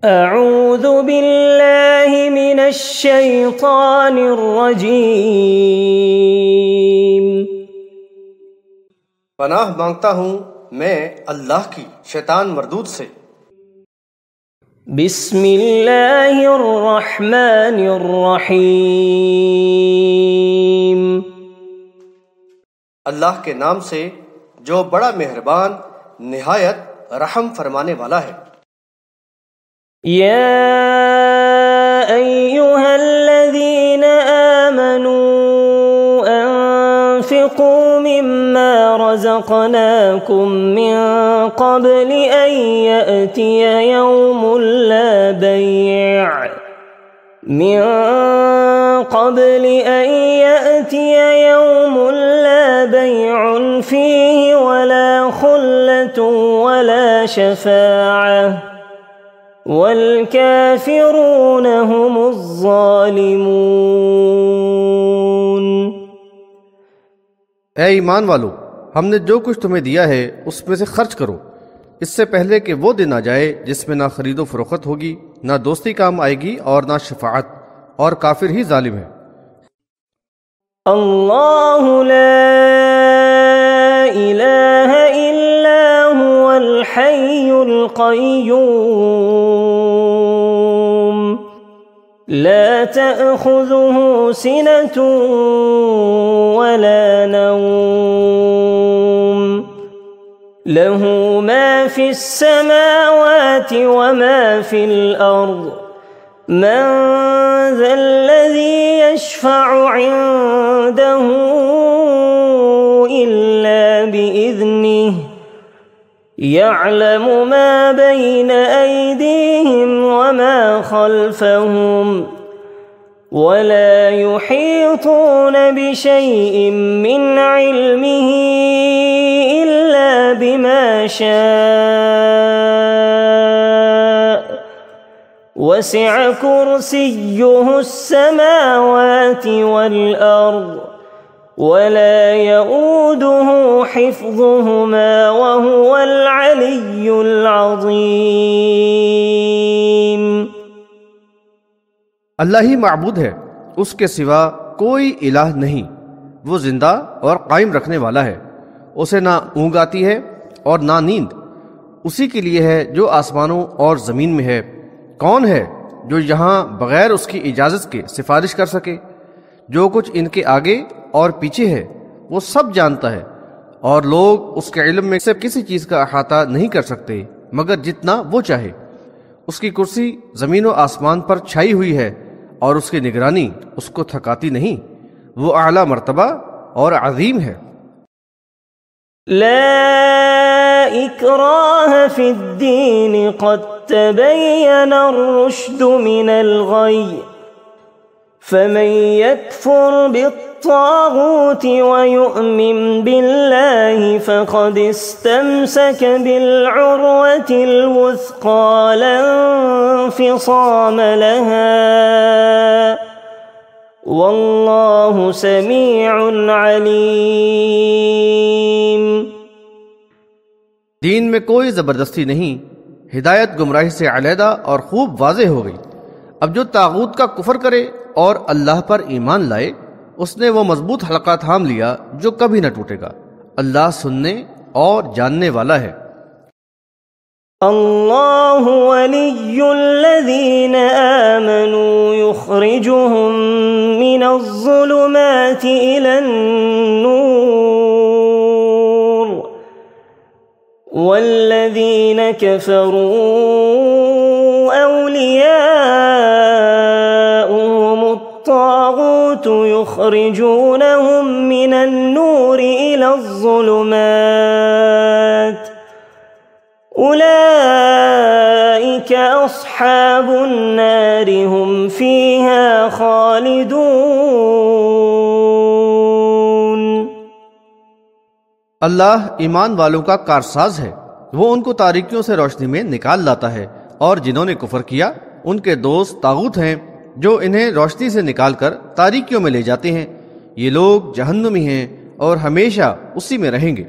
अऊज़ु बिल्लाहि मिनश शैतानिर रजीम। पनाह मांगता हूँ मैं अल्लाह की शैतान मरदूद से। बिस्मिल्लाहिर रहमानिर रहीम। अल्लाह के नाम से जो बड़ा मेहरबान निहायत रहम फरमाने वाला है। या अय्युहल्लज़ीना आमनू अनफ़िक़ू मिम्मा रज़क़नाकुम मिन क़ब्लि अन यअतिय यौमुन ला बैअ फ़ीहि वला ख़ुल्लतुन वला शफ़ाअह वल्काफ़िरून हुमुज़्ज़ालिमून। ऐ ईमान वालो, हमने जो कुछ तुम्हें दिया है उसमें से खर्च करो, इससे पहले कि वो दिन आ जाए जिसमें ना खरीदो फरोख्त होगी, ना दोस्ती काम आएगी और ना शफाअत, और काफिर ही जालिम है। अल्लाहु ला इलाहा इल्ला हुवल हय्युल क़य्यूम ला तअख़ुज़ुहु सिनतुन वला नौम लहू मा फ़िस समावाति व मा फ़िल अर्ज़ मन ज़ल्लज़ी यशफ़अु इंदहु इल्ला बिइज़्निहि यअलमु मा बैन अयदीहिम व मा ख़ल्फ़हुम वला युहीतून बिशैइन मिन इल्मिही इल्ला बिमा शाअ वसिअ कुर्सियुहु अस्समावाति वल अर्ज़ वला यऊदुहु हिफ़्ज़ुहुमा वहुवल अलिय्युल अज़ीम। अल्लाह ही माबूद है, उसके सिवा कोई इलाह नहीं। वो जिंदा और कायम रखने वाला है, उसे ना ऊँग आती है और ना नींद। उसी के लिए है जो आसमानों और ज़मीन में है। कौन है जो यहाँ बगैर उसकी इजाज़त के सिफारिश कर सके? जो कुछ इनके आगे और पीछे है वो सब जानता है, और लोग उसके इल्म में से किसी चीज़ का अहाता नहीं कर सकते मगर जितना वो चाहे। उसकी कुर्सी ज़मीन व आसमान पर छाई हुई है और उसकी निगरानी उसको थकाती नहीं। वो आला मर्तबा और अज़ीम है। ला इक्राह फिद्दीन क़द तबय्यना अर्रुश्दु मिनल ग़य्य फमन यकफ़ुर बित्ताग़ूति व यु'मिन बिल्लाहि फ़क़द इस्तमसक बिलउर्वतिल वुस्क़ा ला इंफ़िसाम लहा वल्लाहु समीउन अलीम। दीन में कोई ज़बरदस्ती नहीं, हिदायत गुमराही से अलहदा और खूब वाज़ेह हो गई। अब जो तागूत का कुफर करे और अल्लाह पर ईमान लाए, उसने वो मजबूत हलका थाम लिया जो कभी न टूटेगा। अल्लाह सुनने और जानने वाला है। अल्लाहु वलियुल्लज़ीना आमनू युख़रिजुहुम मिनज़्ज़ुलुमाति इलन्नूर वल्लज़ीना कफ़रू औलियाउहुमुत्ताग़ूत युख़रिजूनहुम मिनन्नूर इलज़्ज़ुलुमात उलाइक अस्हाबुन्नार हुम फ़ीहा ख़ालिदून। अल्लाह ईमान वालों का कारसाज है, वो उनको तारीकियों से रोशनी में निकाल लाता है, और जिन्होंने कुफर किया उनके दोस्त तागूत हैं जो इन्हें रोशनी से निकालकर तारीकियों में ले जाते हैं। ये लोग जहन्नुमी हैं और हमेशा उसी में रहेंगे।